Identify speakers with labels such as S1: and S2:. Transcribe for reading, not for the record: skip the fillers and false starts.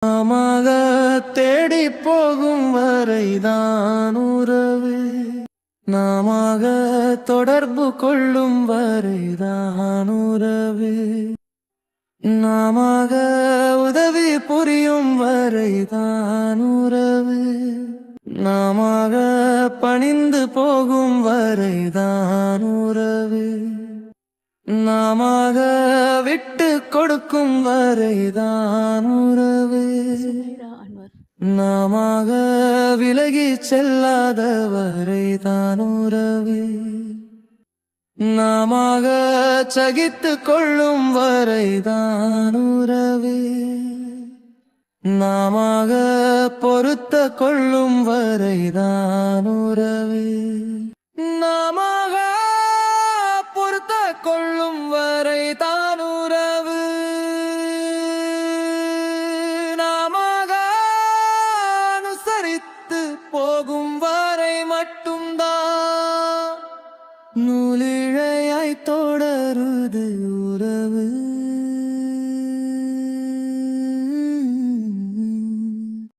S1: நாமாக தேடி போகும் வரைதான் உறவு, நாமாக தொடர்பு கொள்ளும் வரைதான் உறவு, நாமாக உதவி புரியும் வரைதான் உறவு, நாமாக பணிந்து போகும் வரைதான் உறவு, நாமாக விட்டு கொடுக்கும் வரைதான் உறவு, நாமாக விலகி செல்லாத வரைதான் உறவு, நாமாக சகித்து கொள்ளும் வரைதான் உறவு, நாமாக பொறுத்த கொள்ளும் வரைதான் உறவு, நாமாக பொறுத்த கொள்ளும் வரைதான் உறவு, நாமாக அனுசரித்து போகும் வரை மட்டும்தான் நூலிழையாய் தொடருது